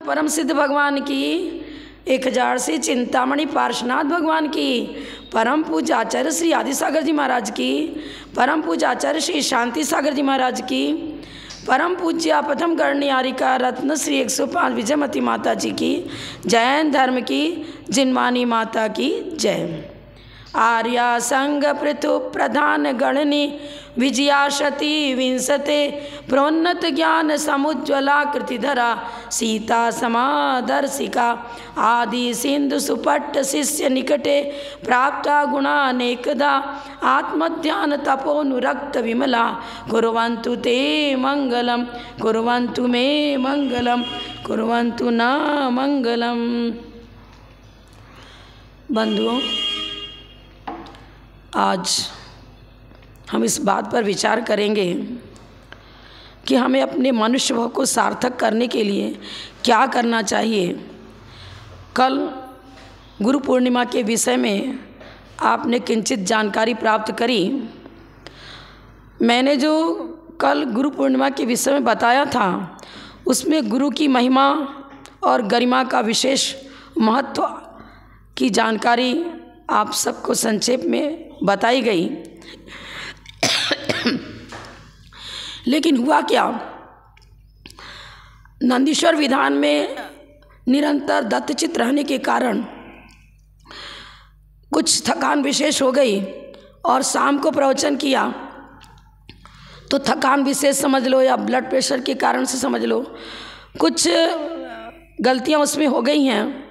परम सिद्ध भगवान की 1000 से चिंतामणि पार्श्वनाथ भगवान की, परम पूज्य आचार्य श्री आदि सागर जी महाराज की, परम पूज्य आचार्य श्री शांति सागर जी महाराज की, परम पूज्य प्रथम गणनियारिका रत्न श्री 105 विजयमती माता जी की, जैन धर्म की जिनवानी माता की जय। आर्या संग पृथु प्रधान गणनी विजयाशति विंशते प्रोन्नत ज्ञान समुज्ज्वला कृतिधरा सीता समादर्शिका आदि सिंधु सुपट्ट शिष्य निकटे प्राप्ता गुणानेकदा आत्मध्यान तपोनुरक्त विमला कुर्वन्तु ते मंगलम कुर्वन्तु मे मंगलम कुर्वन्तु न मंगलम। बंधुओं, आज हम इस बात पर विचार करेंगे कि हमें अपने मनुष्य भाव को सार्थक करने के लिए क्या करना चाहिए। कल गुरु पूर्णिमा के विषय में आपने किंचित जानकारी प्राप्त करी। मैंने जो कल गुरु पूर्णिमा के विषय में बताया था उसमें गुरु की महिमा और गरिमा का विशेष महत्व की जानकारी आप सबको संक्षेप में बताई गई। लेकिन हुआ क्या, नंदीश्वर विधान में निरंतर दत्तचित्त रहने के कारण कुछ थकान विशेष हो गई और शाम को प्रवचन किया तो थकान विशेष समझ लो या ब्लड प्रेशर के कारण से समझ लो, कुछ गलतियां उसमें हो गई हैं।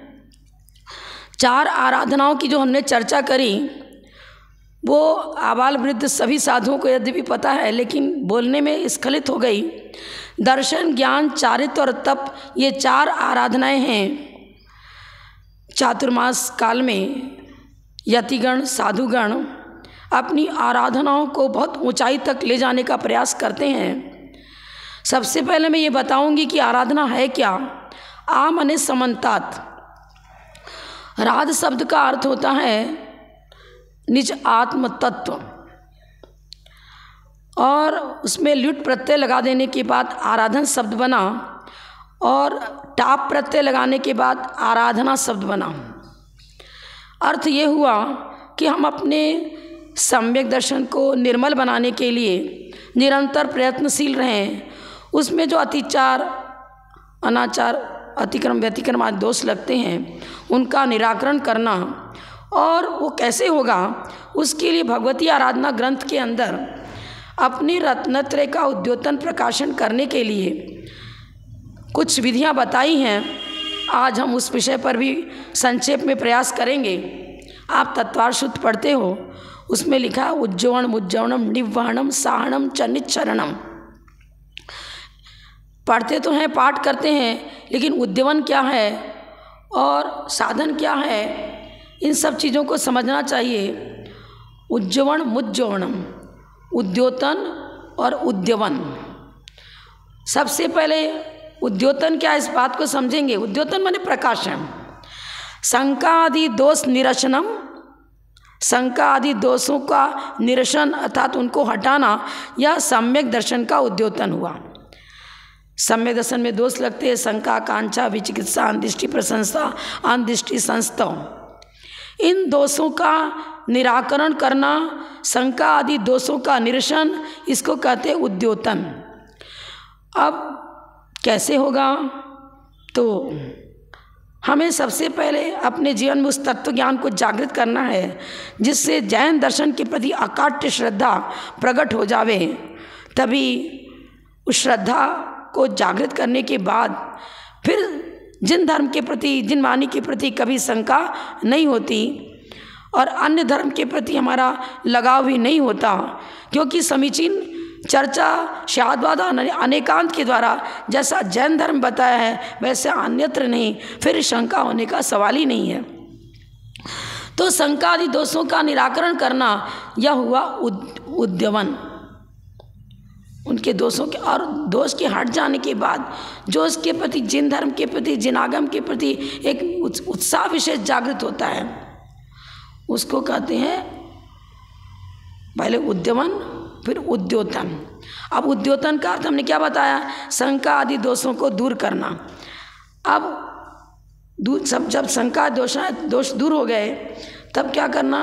4 आराधनाओं की जो हमने चर्चा करी वो आबाल वृद्ध सभी साधुओं को यद्यपि पता है, लेकिन बोलने में स्खलित हो गई। दर्शन, ज्ञान, चारित्र और तप, ये 4 आराधनाएं हैं। चातुर्मास काल में यतिगण साधुगण अपनी आराधनाओं को बहुत ऊंचाई तक ले जाने का प्रयास करते हैं। सबसे पहले मैं ये बताऊंगी कि आराधना है क्या। आ माने समन्तात। राध शब्द का अर्थ होता है निज आत्म तत्व, और उसमें ल्युट प्रत्यय लगा देने के बाद आराधन शब्द बना और टाप प्रत्यय लगाने के बाद आराधना शब्द बना। अर्थ ये हुआ कि हम अपने सम्यक दर्शन को निर्मल बनाने के लिए निरंतर प्रयत्नशील रहें। उसमें जो अतिचार, अनाचार, अतिक्रम, व्यतिक्रम आदि दोष लगते हैं उनका निराकरण करना। और वो कैसे होगा, उसके लिए भगवती आराधना ग्रंथ के अंदर अपनी रत्नत्रय का उद्योतन प्रकाशन करने के लिए कुछ विधियां बताई हैं। आज हम उस विषय पर भी संक्षेप में प्रयास करेंगे। आप तत्वार शुद्ध पढ़ते हो, उसमें लिखा है उज्जवण मुज्जवणम निवहणम साहणम च निच्छरणम। पढ़ते तो हैं, पाठ करते हैं, लेकिन उद्यवन क्या है और साधन क्या है, इन सब चीज़ों को समझना चाहिए। उज्जवण मुज्जवणम, उद्योतन और उद्यवन। सबसे पहले उद्योतन क्या है इस बात को समझेंगे। उद्योतन माने प्रकाशन। शंका आदि दोष निरसनम, शंका आदि दोषों का निरसन अर्थात उनको हटाना, यह सम्यक दर्शन का उद्योतन हुआ। सम्यक दर्शन में दोष लगते हैं शंका, कांक्षा, विचिकित्सा, अंदृष्टि, प्रशंसा, अंदृष्टि, संस्तव। इन दोषों का निराकरण करना, शंका आदि दोषों का निरसन, इसको कहते हैं उद्योतन। अब कैसे होगा, तो हमें सबसे पहले अपने जीवन में उस तत्व ज्ञान को जागृत करना है जिससे जैन दर्शन के प्रति अकाट्य श्रद्धा प्रकट हो जावे। तभी उस श्रद्धा को जागृत करने के बाद फिर जिन धर्म के प्रति, जिन वाणी के प्रति कभी शंका नहीं होती और अन्य धर्म के प्रति हमारा लगाव भी नहीं होता, क्योंकि समीचीन चर्चा शादवाद अनेकांत के द्वारा जैसा जैन धर्म बताया है वैसे अन्यत्र नहीं, फिर शंका होने का सवाल ही नहीं है। तो शंका आदि दोषों का निराकरण करना यह हुआ उद्यवन। उनके दोषों के और दोष के हट जाने के बाद जो उसके प्रति, जिन धर्म के प्रति, जिन आगम के प्रति एक उत्साह विशेष जागृत होता है उसको कहते हैं पहले उद्यमन फिर उद्योतन। अब उद्योतन का अर्थ हमने क्या बताया, शंका आदि दोषों को दूर करना। अब सब जब शंका दोष दूर हो गए, तब क्या करना,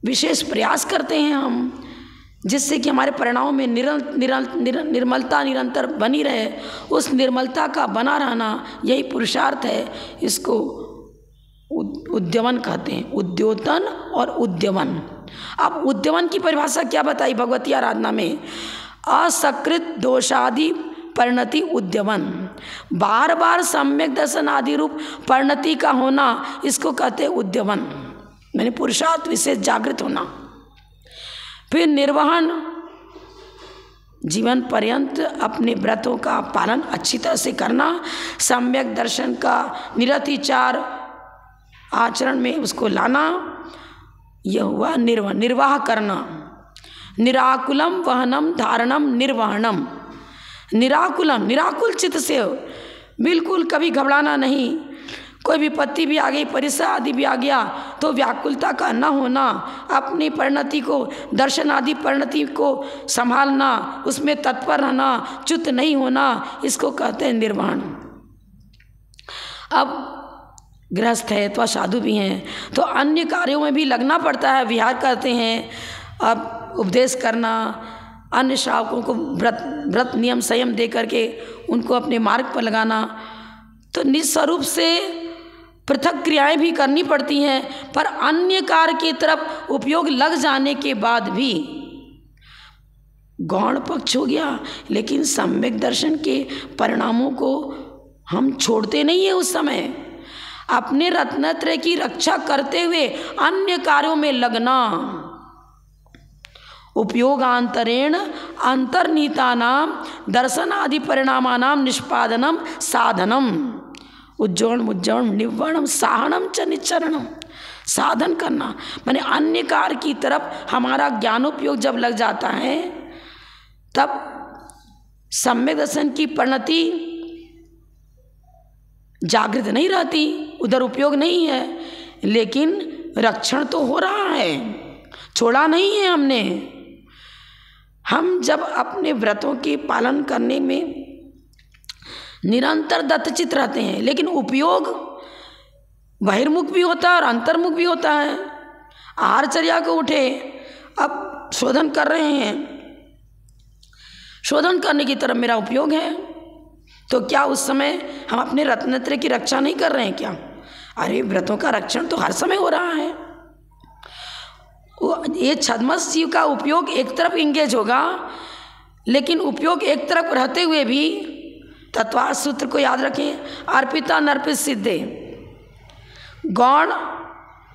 विशेष प्रयास करते हैं हम, जिससे कि हमारे परिणामों में निर्मलता निरंतर बनी रहे। उस निर्मलता का बना रहना यही पुरुषार्थ है। इसको उद्यमन कहते हैं, उद्योतन और उद्यमन। अब उद्यमन की परिभाषा क्या बताई भगवती आराधना में, असकृत दोषादि परिणति उद्यमन, बार बार सम्यक दर्शन आदि रूप परिणति का होना, इसको कहते हैं उद्यमन, मैंने पुरुषार्थ विशेष जागृत होना। फिर निर्वहन, जीवन पर्यंत अपने व्रतों का पालन अच्छी तरह से करना, सम्यक दर्शन का निरतिचार आचरण में उसको लाना, यह हुआ निर्वाह करना। निराकुलम वहनम धारणम निर्वहनम, निराकुलम निराकुल चित्त से, बिल्कुल कभी घबराना नहीं। कोई विपत्ति भी आ गई, परीक्षा आदि भी आ गया, तो व्याकुलता का न होना, अपनी परिणति को, दर्शन आदि परिणति को संभालना, उसमें तत्पर रहना, च्युत नहीं होना, इसको कहते हैं निर्वाण। अब गृहस्थ है तो साधु भी हैं, तो अन्य कार्यों में भी लगना पड़ता है, विहार करते हैं, अब उपदेश करना, अन्य श्रावकों को व्रत नियम संयम दे करके उनको अपने मार्ग पर लगाना, तो निस्वरूप से पृथक क्रियाएं भी करनी पड़ती हैं। पर अन्य कार्य की तरफ उपयोग लग जाने के बाद भी गौण पक्ष हो गया, लेकिन सम्यक दर्शन के परिणामों को हम छोड़ते नहीं है। उस समय अपने रत्नत्रय की रक्षा करते हुए अन्य कार्यों में लगना, उपयोगांतरेण अंतर्नीतानाम दर्शनादि परिणामानाम निष्पादनम साधनम, उज्जवण मुज्जवण निव्वणम साहनम च निच्चरणम, साधन करना माने अन्य कार्य की तरफ हमारा ज्ञानोपयोग जब लग जाता है, तब सम्यक दर्शन की परिणति जागृत नहीं रहती, उधर उपयोग नहीं है, लेकिन रक्षण तो हो रहा है, छोड़ा नहीं है हमने। हम जब अपने व्रतों के पालन करने में निरंतर दत्तचित रहते हैं, लेकिन उपयोग बहिर्मुख भी होता है और अंतर्मुख भी होता है। आहारचर्या को उठे, अब शोधन कर रहे हैं, शोधन करने की तरफ मेरा उपयोग है, तो क्या उस समय हम अपने रत्नत्रय की रक्षा नहीं कर रहे हैं क्या? अरे व्रतों का रक्षण तो हर समय हो रहा है। ये छद्मस जीव का उपयोग एक तरफ इंगेज होगा, लेकिन उपयोग एक तरफ रहते हुए भी तत्वार्थ सूत्र को याद रखें, अर्पिता नर्पित सिद्धे, गौण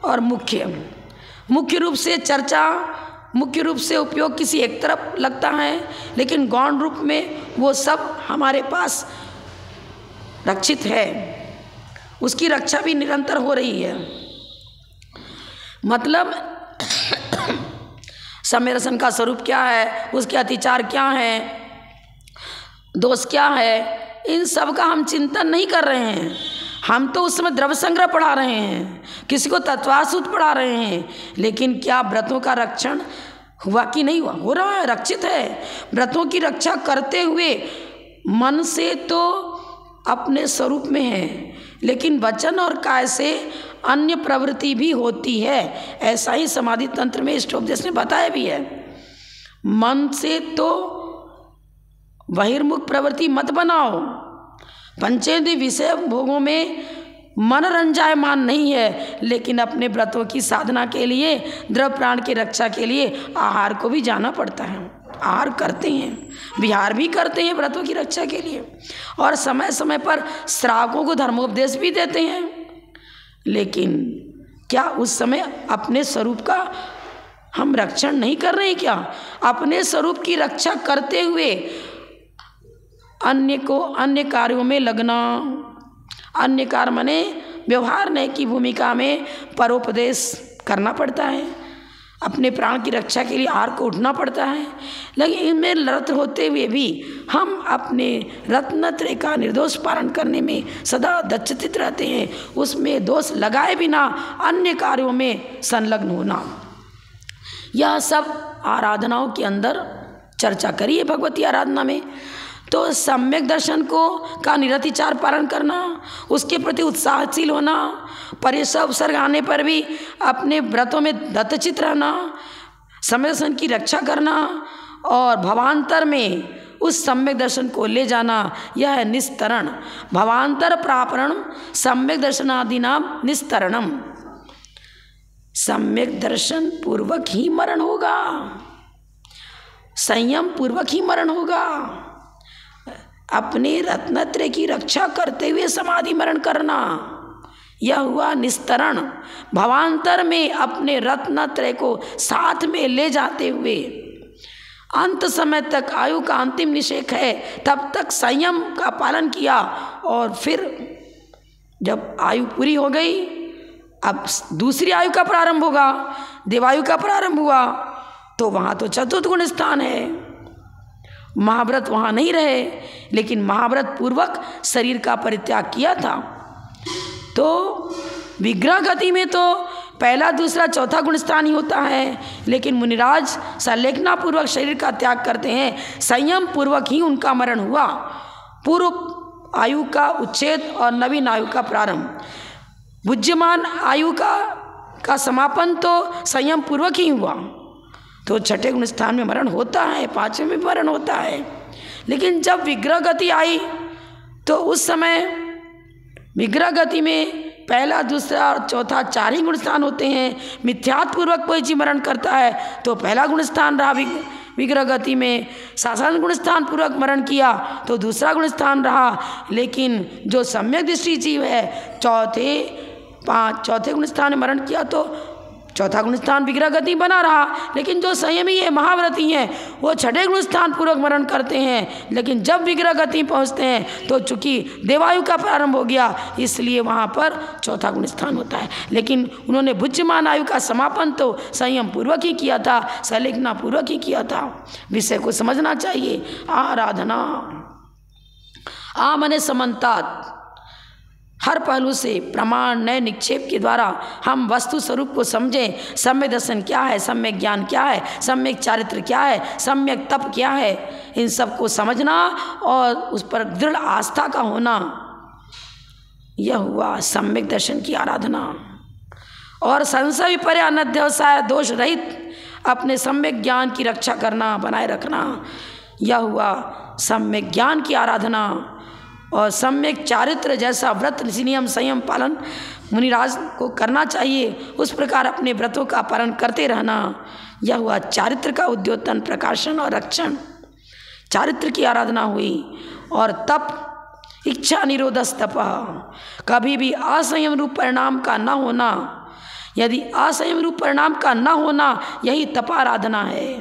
और मुख्य रूप से चर्चा, मुख्य रूप से उपयोग किसी एक तरफ लगता है, लेकिन गौण रूप में वो सब हमारे पास रक्षित है, उसकी रक्षा भी निरंतर हो रही है। मतलब सम्यक दर्शन का स्वरूप क्या है, उसके अतिचार क्या है, दोष क्या है, इन सब का हम चिंतन नहीं कर रहे हैं। हम तो उस समय द्रव्य संग्रह पढ़ा रहे हैं, किसी को तत्वासूत्र पढ़ा रहे हैं, लेकिन क्या व्रतों का रक्षण हुआ कि नहीं हुआ? हो रहा है, रक्षित है। व्रतों की रक्षा करते हुए मन से तो अपने स्वरूप में है, लेकिन वचन और काय से अन्य प्रवृत्ति भी होती है। ऐसा ही समाधि तंत्र में इष्टोपदेश ने बताया भी है। मन से तो बहिर्मुख प्रवृत्ति मत बनाओ, पंचेंद्रिय विषय भोगों में मन रंजायमान नहीं है, लेकिन अपने व्रतों की साधना के लिए, द्रव्य प्राण की रक्षा के लिए आहार को भी जाना पड़ता है। आहार करते हैं, विहार भी करते हैं व्रतों की रक्षा के लिए, और समय समय पर श्रावकों को धर्मोपदेश भी देते हैं। लेकिन क्या उस समय अपने स्वरूप का हम रक्षण नहीं कर रहे हैं क्या? अपने स्वरूप की रक्षा करते हुए अन्य कार्यों में लगना, अन्य कार्य माने व्यवहार नहीं की भूमिका में परोपदेश करना पड़ता है, अपने प्राण की रक्षा के लिए आहार को उठना पड़ता है। लेकिन इनमें रत होते हुए भी हम अपने रत्नत्रय का निर्दोष पालन करने में सदा दक्षचित रहते हैं, उसमें दोष लगाए बिना अन्य कार्यों में संलग्न होना। यह सब आराधनाओं के अंदर चर्चा करी है भगवती आराधना में। तो सम्यक दर्शन का निरतिचार पालन करना, उसके प्रति उत्साहशील होना, परिसर उपसर्ग आने पर भी अपने व्रतों में दत्तचित रहना, सम्यक दर्शन की रक्षा करना और भवांतर में उस सम्यक दर्शन को ले जाना, यह है निस्तरण। भवांतर प्रापणम सम्यक दर्शनादि नाम निस्तरणम। सम्यक दर्शन पूर्वक ही मरण होगा, संयम पूर्वक ही मरण होगा। अपने रत्नत्रय की रक्षा करते हुए समाधि मरण करना, यह हुआ निस्तरण। भवांतर में अपने रत्नत्रय को साथ में ले जाते हुए अंत समय तक आयु का अंतिम निषेक है, तब तक संयम का पालन किया और फिर जब आयु पूरी हो गई, अब दूसरी आयु का प्रारंभ होगा, देवायु का प्रारंभ हुआ, तो वहाँ तो चतुर्थ गुण स्थान है। महाव्रत वहाँ नहीं रहे, लेकिन महाव्रत पूर्वक शरीर का परित्याग किया था। तो विग्रह गति में तो पहला दूसरा चौथा गुण स्थान ही होता है, लेकिन मुनिराज संलेखना पूर्वक शरीर का त्याग करते हैं, संयम पूर्वक ही उनका मरण हुआ। पूर्व आयु का उच्छेद और नवीन आयु का प्रारंभ। बुद्धिमान आयु का समापन तो संयम पूर्वक ही हुआ। तो छठे गुण स्थान में मरण होता है, पांचवें में मरण होता है। लेकिन जब विग्रह गति आई तो उस समय विग्रह गति में पहला दूसरा और चौथा चार ही गुण स्थान होते हैं। मिथ्यात्व पूर्वक कोई जीव मरण करता है तो पहला गुण स्थान रहा विग्रह गति में, साधारण गुण स्थान पूर्वक मरण किया तो दूसरा गुण स्थान रहा। लेकिन जो सम्यक दृष्टि जीव है चौथे गुण स्थान में मरण किया तो चौथा गुण स्थान विग्रह गति बना रहा। लेकिन जो संयमी है, महाव्रती हैं, वो छठे गुण स्थान पूर्वक मरण करते हैं। लेकिन जब विग्रह गति पहुँचते हैं तो चूंकि देवायु का प्रारंभ हो गया, इसलिए वहाँ पर चौथा गुण स्थान होता है। लेकिन उन्होंने बुद्धिमान आयु का समापन तो संयम पूर्वक ही किया था, संलेखना पूर्वक ही किया था। विषय को समझना चाहिए। आराधना मने समन्तात, हर पहलू से प्रमाण नए निक्षेप के द्वारा हम वस्तु स्वरूप को समझें। सम्यक दर्शन क्या है, सम्यक ज्ञान क्या है, सम्यक चारित्र क्या है, सम्यक तप क्या है, इन सब को समझना और उस पर दृढ़ आस्था का होना, यह हुआ सम्यक दर्शन की आराधना। और संशय विपर्य अनध्यवसाय दोष रहित अपने सम्यक ज्ञान की रक्षा करना, बनाए रखना, यह हुआ सम्यक ज्ञान की आराधना। और सम्यक चारित्र जैसा व्रत नियम संयम पालन मुनिराज को करना चाहिए, उस प्रकार अपने व्रतों का पालन करते रहना, यह हुआ चारित्र का उद्योतन, प्रकाशन और रक्षण। चारित्र की आराधना हुई। और तप इच्छा निरोधस तप, कभी भी असंयम रूप परिणाम का न होना। यदि असंयम रूप परिणाम का न होना, यही तपाराधना है।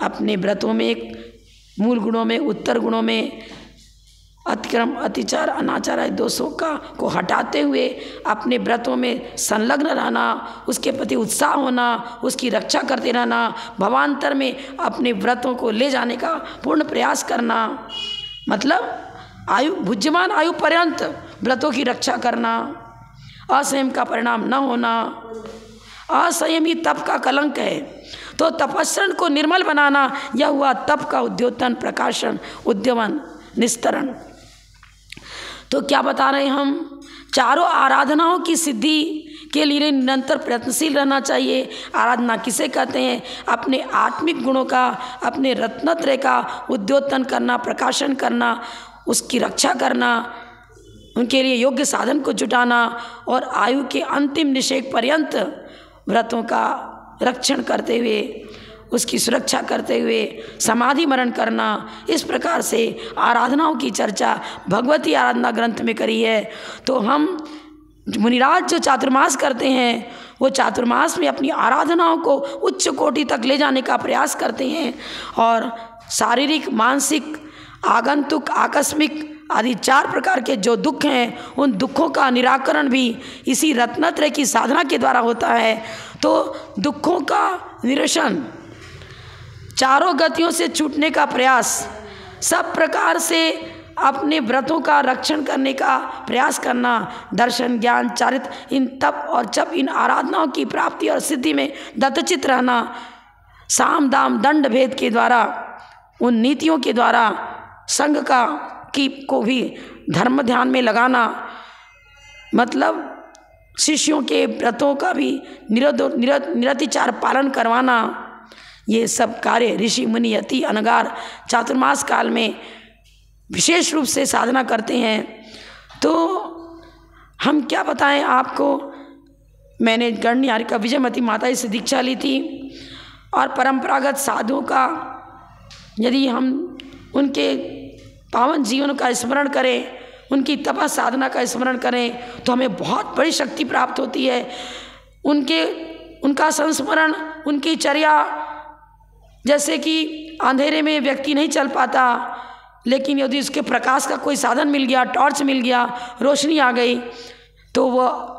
अपने व्रतों में मूल गुणों में, उत्तर गुणों में अतिक्रम, अतिचार, अनाचार आदि दोषों को हटाते हुए अपने व्रतों में संलग्न रहना, उसके प्रति उत्साह होना, उसकी रक्षा करते रहना, भवांतर में अपने व्रतों को ले जाने का पूर्ण प्रयास करना। मतलब बुद्धिमान आयु पर्यंत व्रतों की रक्षा करना, असंयम का परिणाम न होना। असंयमी तप का कलंक है, तो तपस्रण को निर्मल बनाना, यह हुआ तप का उद्योतन, प्रकाशन, उद्यमन, निस्तरण। तो क्या बता रहे हम, चारों आराधनाओं की सिद्धि के लिए निरंतर प्रयत्नशील रहना चाहिए। आराधना किसे कहते हैं? अपने आत्मिक गुणों का, अपने रत्नत्रय का उद्योतन करना, प्रकाशन करना, उसकी रक्षा करना, उनके लिए योग्य साधन को जुटाना और आयु के अंतिम निषेक पर्यंत व्रतों का रक्षण करते हुए, उसकी सुरक्षा करते हुए समाधि मरण करना। इस प्रकार से आराधनाओं की चर्चा भगवती आराधना ग्रंथ में करी है। तो हम मुनिराज जो चातुर्मास करते हैं, वो चातुर्मास में अपनी आराधनाओं को उच्च कोटि तक ले जाने का प्रयास करते हैं और शारीरिक, मानसिक, आगंतुक, आकस्मिक आदि 4 प्रकार के जो दुख हैं, उन दुखों का निराकरण भी इसी रत्नत्रय की साधना के द्वारा होता है। तो दुखों का निरसन, चारों गतियों से छूटने का प्रयास, सब प्रकार से अपने व्रतों का रक्षण करने का प्रयास करना, दर्शन, ज्ञान, चारित्र, इन तप और जप, इन आराधनाओं की प्राप्ति और सिद्धि में दत्तचित रहना, साम दाम दंड भेद के द्वारा, उन नीतियों के द्वारा संघ को भी धर्म ध्यान में लगाना, मतलब शिष्यों के व्रतों का भी निरतिचार पालन करवाना, ये सब कार्य ऋषि मुनि यति अनगार चातुर्मास काल में विशेष रूप से साधना करते हैं। तो हम क्या बताएं आपको, मैंने गणनिहारिका विजयमती माता जी से दीक्षा ली थी और परंपरागत साधुओं का यदि हम उनके पावन जीवन का स्मरण करें, उनकी तपस्या साधना का स्मरण करें तो हमें बहुत बड़ी शक्ति प्राप्त होती है। उनका संस्मरण, उनकी चर्या, जैसे कि अंधेरे में व्यक्ति नहीं चल पाता, लेकिन यदि उसके प्रकाश का कोई साधन मिल गया, टॉर्च मिल गया, रोशनी आ गई, तो वह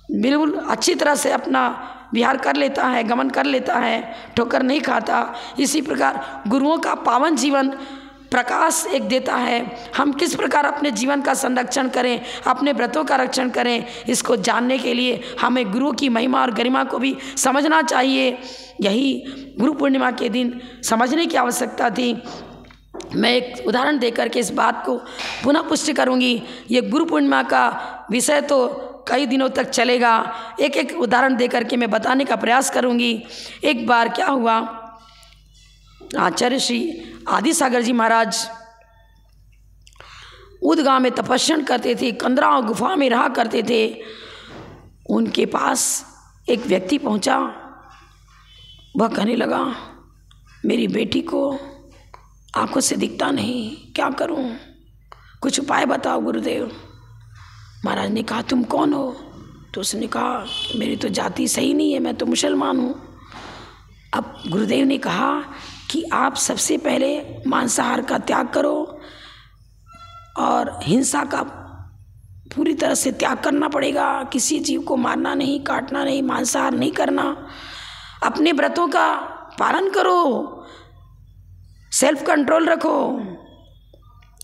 बिल्कुल अच्छी तरह से अपना विहार कर लेता है, गमन कर लेता है, ठोकर नहीं खाता। इसी प्रकार गुरुओं का पावन जीवन प्रकाश एक देता है। हम किस प्रकार अपने जीवन का संरक्षण करें, अपने व्रतों का रक्षण करें, इसको जानने के लिए हमें गुरुओं की महिमा और गरिमा को भी समझना चाहिए। यही गुरु पूर्णिमा के दिन समझने की आवश्यकता थी। मैं एक उदाहरण देकर के इस बात को पुनः पुष्टि करूंगी। ये गुरु पूर्णिमा का विषय तो कई दिनों तक चलेगा, एक एक उदाहरण देकर के मैं बताने का प्रयास करूंगी। एक बार क्या हुआ, आचार्य श्री आदि सागर जी महाराज उदगांव में तपस्या करते थे, कंदराव गुफा में रहा करते थे। उनके पास एक व्यक्ति पहुंचा, वह कहने लगा, मेरी बेटी को आंखों से दिखता नहीं, क्या करूं, कुछ उपाय बताओ गुरुदेव। महाराज ने कहा, तुम कौन हो? तो उसने कहा, मेरी तो जाति सही नहीं है, मैं तो मुसलमान हूँ। अब गुरुदेव ने कहा कि आप सबसे पहले मांसाहार का त्याग करो और हिंसा का पूरी तरह से त्याग करना पड़ेगा। किसी जीव को मारना नहीं, काटना नहीं, मांसाहार नहीं करना, अपने व्रतों का पालन करो, सेल्फ कंट्रोल रखो।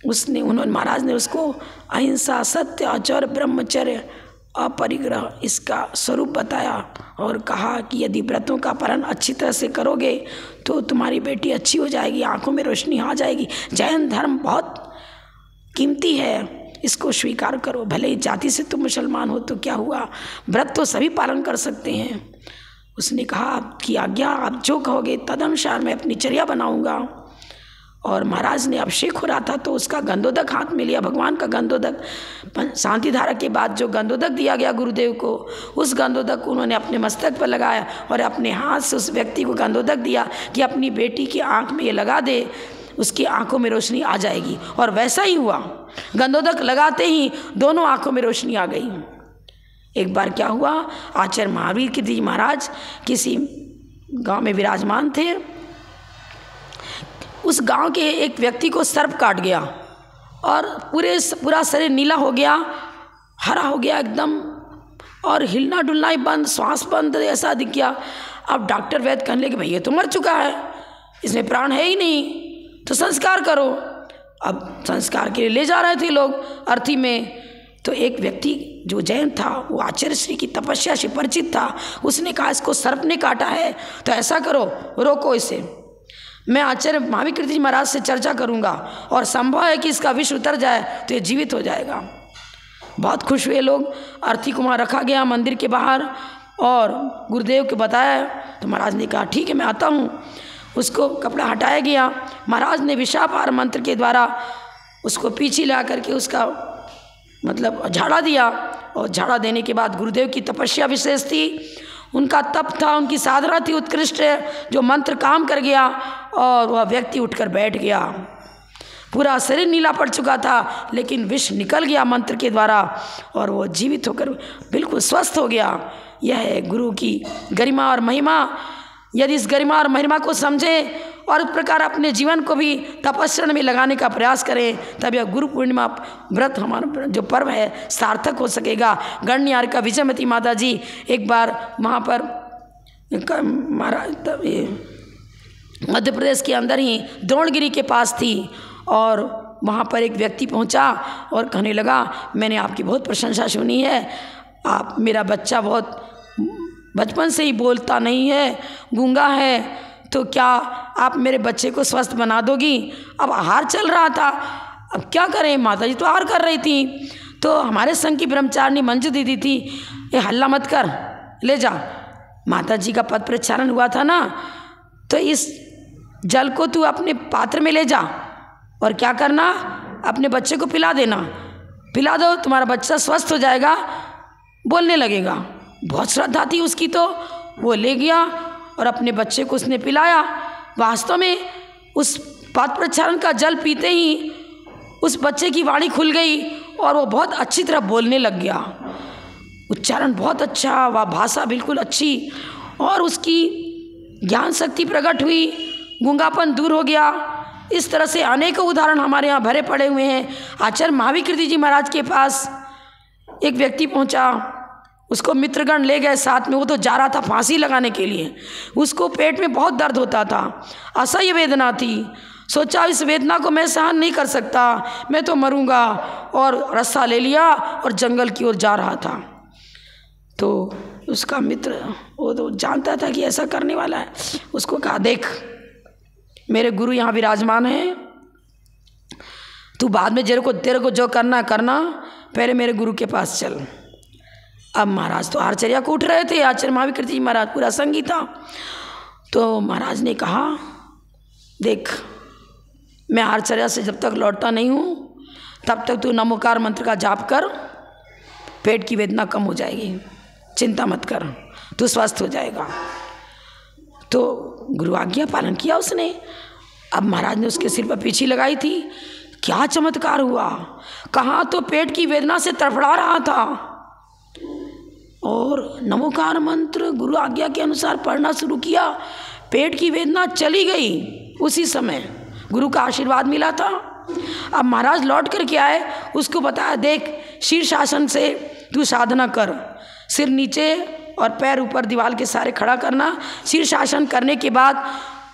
महाराज ने उसको अहिंसा, सत्य, आचार्य, ब्रह्मचर्य, अपरिग्रह इसका स्वरूप बताया और कहा कि यदि व्रतों का पालन अच्छी तरह से करोगे तो तुम्हारी बेटी अच्छी हो जाएगी, आंखों में रोशनी आ जाएगी। जैन धर्म बहुत कीमती है, इसको स्वीकार करो। भले ही जाति से तुम मुसलमान हो तो क्या हुआ, व्रत तो सभी पालन कर सकते हैं। उसने कहा, आपकी आज्ञा, आप जो कहोगे तदनुसार मैं अपनी चर्या बनाऊंगा। और महाराज ने अभिषेक हो रहा था तो उसका गंधोदक हाथ में लिया, भगवान का गंधोदक। शांति धारा के बाद जो गंधोदक दिया गया गुरुदेव को, उस गंधोदक को उन्होंने अपने मस्तक पर लगाया और अपने हाथ से उस व्यक्ति को गंधोदक दिया कि अपनी बेटी की आंख में ये लगा दे, उसकी आंखों में रोशनी आ जाएगी। और वैसा ही हुआ, गंधोदक लगाते ही दोनों आंखों में रोशनी आ गई। एक बार क्या हुआ, आचार्य महावीर कीर्ति महाराज किसी गांव में विराजमान थे। उस गांव के एक व्यक्ति को सर्प काट गया और पूरा शरीर नीला हो गया, हरा हो गया एकदम, और हिलना डुलना ही बंद, श्वास बंद, ऐसा दिख गया। अब डॉक्टर वैद्य कहने लगे, भाई ये तो मर चुका है, इसमें प्राण है ही नहीं, तो संस्कार करो। अब संस्कार के लिए ले जा रहे थे लोग अर्थी में, तो एक व्यक्ति जो जैन था, वो आचार्य श्री की तपस्या से परिचित था। उसने कहा, इसको सर्प ने काटा है तो ऐसा करो, रोको इसे, मैं आचार्य महावीर कीर्ति महाराज से चर्चा करूंगा और संभव है कि इसका विष उतर जाए तो ये जीवित हो जाएगा। बहुत खुश हुए लोग। अर्थी को वहाँ रखा गया मंदिर के बाहर और गुरुदेव को बताया तो महाराज ने कहा, ठीक है मैं आता हूँ। उसको कपड़ा हटाया गया, महाराज ने विषापार मंत्र के द्वारा उसको पीछे ला करके उसका मतलब झाड़ा दिया। और झाड़ा देने के बाद गुरुदेव की तपस्या विशेष थी, उनका तप था, उनकी साधना थी उत्कृष्ट, जो मंत्र काम कर गया और वह व्यक्ति उठकर बैठ गया। पूरा शरीर नीला पड़ चुका था लेकिन विष निकल गया मंत्र के द्वारा और वो जीवित होकर बिल्कुल स्वस्थ हो गया। यह है गुरु की गरिमा और महिमा। यदि इस गरिमा और महिमा को समझें और इस प्रकार अपने जीवन को भी तपस्या में लगाने का प्रयास करें, तब यह गुरु पूर्णिमा व्रत हमारा जो पर्व है सार्थक हो सकेगा। गणनिहारिका विजयमती माता जी एक बार वहाँ पर मध्य प्रदेश के अंदर ही द्रोणगिरी के पास थी और वहाँ पर एक व्यक्ति पहुँचा और कहने लगा, मैंने आपकी बहुत प्रशंसा सुनी है, आप मेरा बच्चा बहुत बचपन से ही बोलता नहीं है, गूंगा है, तो क्या आप मेरे बच्चे को स्वस्थ बना दोगी। अब आहार चल रहा था, अब क्या करें, माता जी तो आहार कर रही थी। तो हमारे संघ की ब्रह्मचारिणी मंजू दीदी थी, ये हल्ला मत कर, ले जा, माता जी का पद प्रचारण हुआ था ना, तो इस जल को तू अपने पात्र में ले जा और क्या करना, अपने बच्चे को पिला देना, पिला दो, तुम्हारा बच्चा स्वस्थ हो जाएगा, बोलने लगेगा। बहुत श्रद्धा थी उसकी, तो वो ले गया और अपने बच्चे को उसने पिलाया। वास्तव में उस पद प्रचारण का जल पीते ही उस बच्चे की वाणी खुल गई और वो बहुत अच्छी तरह बोलने लग गया। उच्चारण बहुत अच्छा, वह भाषा बिल्कुल अच्छी, और उसकी ज्ञान शक्ति प्रकट हुई, गूंगापन दूर हो गया। इस तरह से अनेकों उदाहरण हमारे यहाँ भरे पड़े हुए हैं। आचार्य महाविकृति जी महाराज के पास एक व्यक्ति पहुँचा, उसको मित्रगण ले गए साथ में, वो तो जा रहा था फांसी लगाने के लिए। उसको पेट में बहुत दर्द होता था, असह्य वेदना थी। सोचा इस वेदना को मैं सहन नहीं कर सकता, मैं तो मरूंगा, और रस्सा ले लिया और जंगल की ओर जा रहा था। तो उसका मित्र, वो तो जानता था कि ऐसा करने वाला है, उसको कहा, देख मेरे गुरु यहाँ विराजमान हैं, तू बाद में तेरे को जो करना करना, पहले मेरे गुरु के पास चल। अब महाराज तो आचार्य को उठ रहे थे, आचार्य महाविकृति जी महाराज, पूरा संगी था। तो महाराज ने कहा, देख मैं आचार्य से जब तक लौटता नहीं हूँ तब तक तू नमोकार मंत्र का जाप कर, पेट की वेदना कम हो जाएगी, चिंता मत कर, तू स्वस्थ हो जाएगा। तो गुरु आज्ञा पालन किया उसने। अब महाराज ने उसके सिर पर पीछी लगाई थी, क्या चमत्कार हुआ, कहाँ तो पेट की वेदना से तड़फड़ा रहा था और नमोकार मंत्र गुरु आज्ञा के अनुसार पढ़ना शुरू किया, पेट की वेदना चली गई। उसी समय गुरु का आशीर्वाद मिला था। अब महाराज लौट कर के आए, उसको बताया, देख शीर्षासन से तू साधना कर, सिर नीचे और पैर ऊपर दीवार के सारे खड़ा करना। शीर्षासन करने के बाद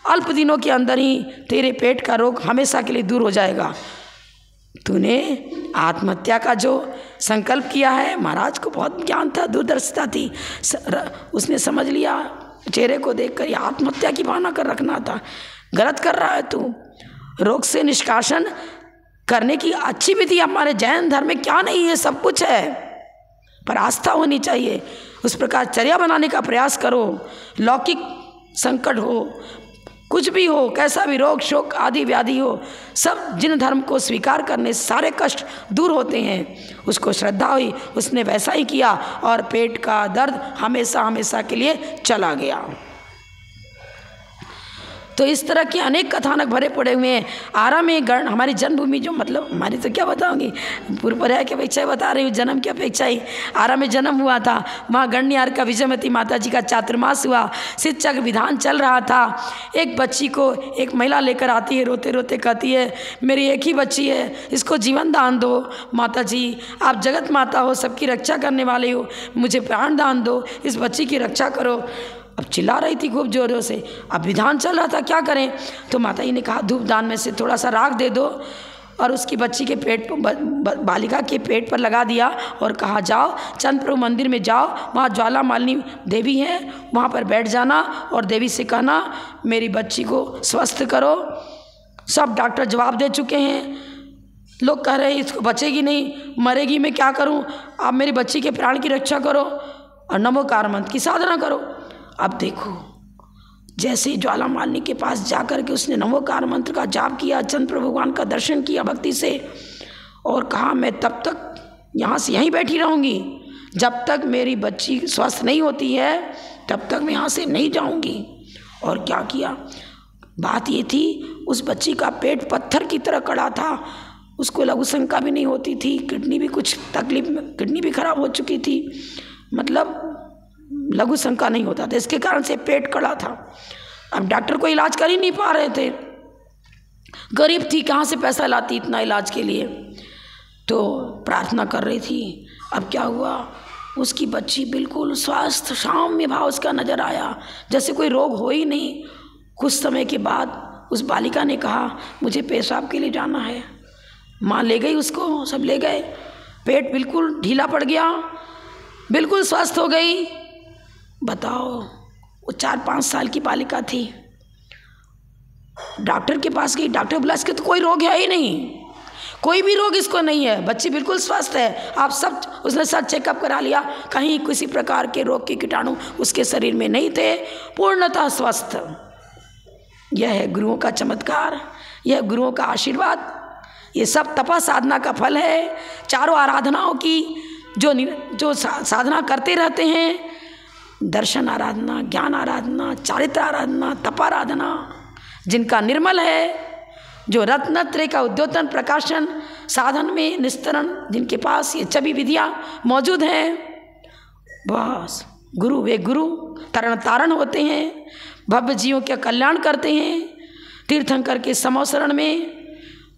अल्प दिनों के अंदर ही तेरे पेट का रोग हमेशा के लिए दूर हो जाएगा। तूने आत्महत्या का जो संकल्प किया है, महाराज को बहुत ज्ञान था, दूरदर्शिता थी, उसने समझ लिया, चेहरे को देखकर ये आत्महत्या की भावना कर रखना था, गलत कर रहा है तू। रोग से निष्कासन करने की अच्छी विधि हमारे जैन धर्म में क्या नहीं है, सब कुछ है, पर आस्था होनी चाहिए। उस प्रकार चर्या बनाने का प्रयास करो। लौकिक संकट हो, कुछ भी हो, कैसा भी रोग शोक आदि व्याधि हो, सब जिन धर्म को स्वीकार करने से सारे कष्ट दूर होते हैं। उसको श्रद्धा हुई, उसने वैसा ही किया और पेट का दर्द हमेशा हमेशा के लिए चला गया। तो इस तरह के अनेक कथानक भरे पड़े हुए हैं। आरा में गण हमारी जन्मभूमि, जो मतलब हमारी तो क्या बताऊंगी, पूर्व पर्याय की अपेक्षा बता रही हूँ, जन्म की अपेक्षा ही। आरा में जन्म हुआ था, वहाँ गणनियार का विजयमती माता जी का चातुर्मास हुआ, शिक्षक विधान चल रहा था। एक बच्ची को एक महिला लेकर आती है, रोते रोते कहती है, मेरी एक ही बच्ची है, इसको जीवन दान दो। माता जी आप जगत माता हो, सबकी रक्षा करने वाले हो, मुझे प्राण दान दो, इस बच्ची की रक्षा करो। अब चिल्ला रही थी खूब जोरों से, अब विधान चल रहा था, क्या करें। तो माता जी ने कहा, धूप दान में से थोड़ा सा राख दे दो, और उसकी बच्ची के पेट पर, बालिका के पेट पर लगा दिया और कहा, जाओ चंद प्रभु मंदिर में जाओ, वहाँ ज्वाला मालिनी देवी हैं, वहाँ पर बैठ जाना और देवी से कहना मेरी बच्ची को स्वस्थ करो। सब डॉक्टर जवाब दे चुके हैं, लोग कह रहे हैं इसको बचेगी नहीं, मरेगी, मैं क्या करूँ, आप मेरी बच्ची के प्राण की रक्षा करो और नमोकार मंत्र की साधना करो। अब देखो, जैसे ही ज्वाला मालिनी के पास जाकर के उसने नमोकार मंत्र का जाप किया, चंद्र प्रभु भगवान का दर्शन किया भक्ति से, और कहा मैं तब तक यहाँ से यहीं बैठी रहूँगी, जब तक मेरी बच्ची स्वस्थ नहीं होती है तब तक मैं यहाँ से नहीं जाऊँगी। और क्या किया, बात ये थी उस बच्ची का पेट पत्थर की तरह कड़ा था, उसको लघु शंका भी नहीं होती थी, किडनी भी कुछ तकलीफ में, किडनी भी खराब हो चुकी थी, मतलब लघु शंका नहीं होता था, इसके कारण से पेट कड़ा था। अब डॉक्टर को इलाज कर ही नहीं पा रहे थे, गरीब थी, कहाँ से पैसा लाती इतना इलाज के लिए, तो प्रार्थना कर रही थी। अब क्या हुआ, उसकी बच्ची बिल्कुल स्वस्थ, साम्य भाव उसका नजर आया, जैसे कोई रोग हो ही नहीं। कुछ समय के बाद उस बालिका ने कहा मुझे पेशाब के लिए जाना है। माँ ले गई उसको, सब ले गए, पेट बिल्कुल ढीला पड़ गया, बिल्कुल स्वस्थ हो गई। बताओ, वो 4-5 साल की बालिका थी, डॉक्टर के पास गई, डॉक्टर बोला इसके तो कोई रोग है ही नहीं, कोई भी रोग इसको नहीं है, बच्ची बिल्कुल स्वस्थ है। आप सब, उसने सब चेकअप करा लिया, कहीं किसी प्रकार के रोग के कीटाणु उसके शरीर में नहीं थे, पूर्णतः स्वस्थ। यह है गुरुओं का चमत्कार, यह गुरुओं का आशीर्वाद। ये सब तपा साधना का फल है। चारों आराधनाओं की जो साधना करते रहते हैं, दर्शन आराधना, ज्ञान आराधना, चारित्र आराधना, तपाराधना, जिनका निर्मल है, जो रत्नत्रय का उद्योतन प्रकाशन साधन में निस्तरण, जिनके पास ये सभी विधियाँ मौजूद हैं, बस गुरु, वे गुरु तरण तारण होते हैं, भव्य जीवों का कल्याण करते हैं। तीर्थंकर के समोसरण में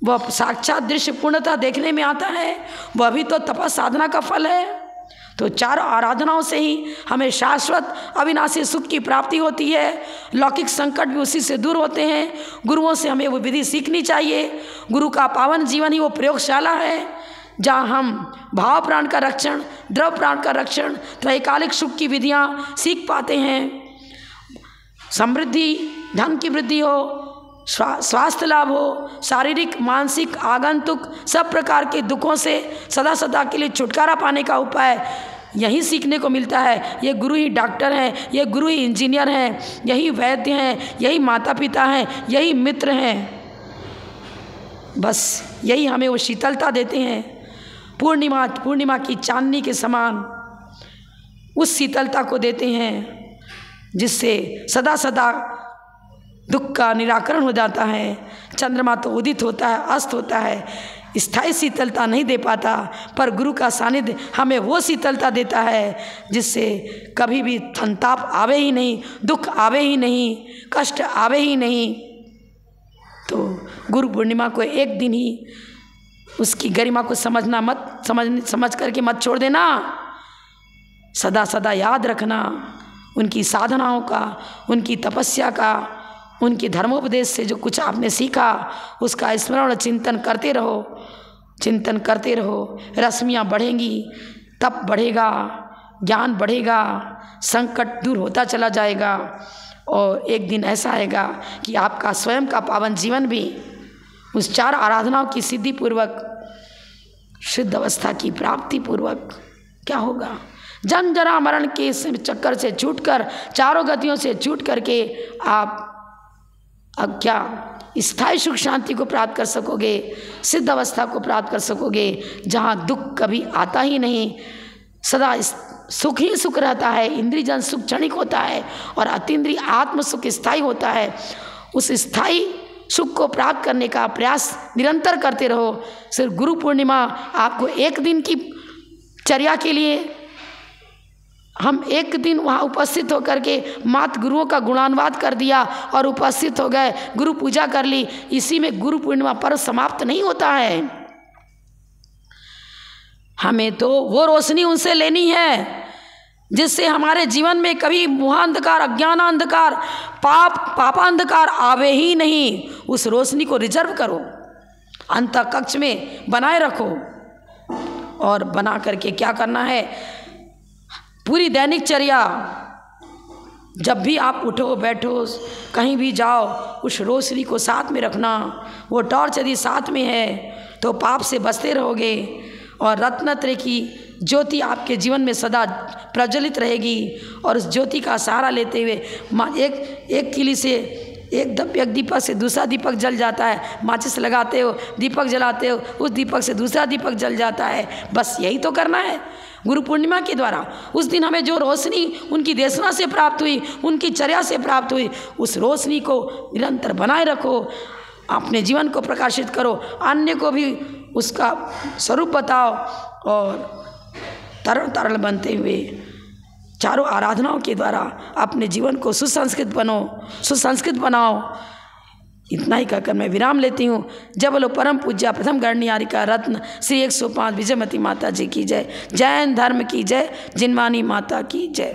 वह साक्षात दृश्य पूर्णता देखने में आता है, वह भी तो तपा साधना का फल है। तो चारों आराधनाओं से ही हमें शाश्वत अविनाशी सुख की प्राप्ति होती है, लौकिक संकट भी उसी से दूर होते हैं। गुरुओं से हमें वो विधि सीखनी चाहिए। गुरु का पावन जीवन ही वो प्रयोगशाला है, जहाँ हम भाव प्राण का रक्षण, द्रव प्राण का रक्षण, त्रैकालिक सुख की विधियाँ सीख पाते हैं। समृद्धि, धन की वृद्धि हो, स्वास्थ्य लाभ हो, शारीरिक मानसिक आगंतुक सब प्रकार के दुखों से सदा सदा के लिए छुटकारा पाने का उपाय यही सीखने को मिलता है। ये गुरु ही डॉक्टर हैं, ये गुरु ही इंजीनियर हैं, यही वैद्य हैं, यही माता पिता हैं, यही मित्र हैं। बस यही हमें वो शीतलता देते हैं, पूर्णिमा की चांदनी के समान उस शीतलता को देते हैं, जिससे सदा सदा दुख का निराकरण हो जाता है। चंद्रमा तो उदित होता है, अस्त होता है, स्थायी शीतलता नहीं दे पाता, पर गुरु का सानिध्य हमें वो शीतलता देता है जिससे कभी भी संताप आवे ही नहीं, दुख आवे ही नहीं, कष्ट आवे ही नहीं। तो गुरु पूर्णिमा को एक दिन ही उसकी गरिमा को समझ करके मत छोड़ देना, सदा सदा याद रखना उनकी साधनाओं का, उनकी तपस्या का, उनके धर्मोपदेश से जो कुछ आपने सीखा उसका स्मरण और चिंतन करते रहो। रश्मियाँ बढ़ेंगी, तप बढ़ेगा, ज्ञान बढ़ेगा, संकट दूर होता चला जाएगा, और एक दिन ऐसा आएगा कि आपका स्वयं का पावन जीवन भी उस चार आराधनाओं की सिद्धि पूर्वक, शुद्ध अवस्था की प्राप्ति पूर्वक क्या होगा, जन्म जरा मरण के चक्कर से छूटकर, चारों गतियों से छूट करके आप अब क्या स्थायी सुख शांति को प्राप्त कर सकोगे, सिद्ध अवस्था को प्राप्त कर सकोगे, जहाँ दुख कभी आता ही नहीं, सदा सुख ही सुख रहता है। इंद्रियजन सुख क्षणिक होता है और अतीन्द्रिय आत्म सुख स्थायी होता है। उस स्थायी सुख को प्राप्त करने का प्रयास निरंतर करते रहो। सिर्फ गुरु पूर्णिमा आपको एक दिन की चर्या के लिए, हम एक दिन वहाँ उपस्थित होकर के मात गुरुओं का गुणानुवाद कर दिया और उपस्थित हो गए, गुरु पूजा कर ली, इसी में गुरु पूर्णिमा पर्व समाप्त नहीं होता है। हमें तो वो रोशनी उनसे लेनी है जिससे हमारे जीवन में कभी मोहांधकार, अज्ञानांधकार, पापांधकार आवे ही नहीं। उस रोशनी को रिजर्व करो, अंतः कक्ष में बनाए रखो, और बना करके क्या करना है, पूरी दैनिक चर्या, जब भी आप उठो बैठो कहीं भी जाओ, उस रोशनी को साथ में रखना। वो टॉर्च यदि साथ में है तो पाप से बचते रहोगे, और रत्नत्रय की ज्योति आपके जीवन में सदा प्रज्वलित रहेगी। और उस ज्योति का सहारा लेते हुए एक किली से एक दीपक से दूसरा दीपक जल जाता है, माचिस लगाते हो, दीपक जलाते हो, उस दीपक से दूसरा दीपक जल जाता है। बस यही तो करना है गुरु पूर्णिमा के द्वारा। उस दिन हमें जो रोशनी उनकी देशना से प्राप्त हुई, उनकी चर्या से प्राप्त हुई, उस रोशनी को निरंतर बनाए रखो, अपने जीवन को प्रकाशित करो, अन्य को भी उसका स्वरूप बताओ, और तरल बनते हुए चारों आराधनाओं के द्वारा अपने जीवन को सुसंस्कृत बनाओ। इतना ही कहकर मैं विराम लेती हूँ। जय बोलो परम पूज्य प्रथम गणनियारिका रत्न श्री 105 विजयमती माता जी की जय। जैन धर्म की जय। जिनवानी माता की जय।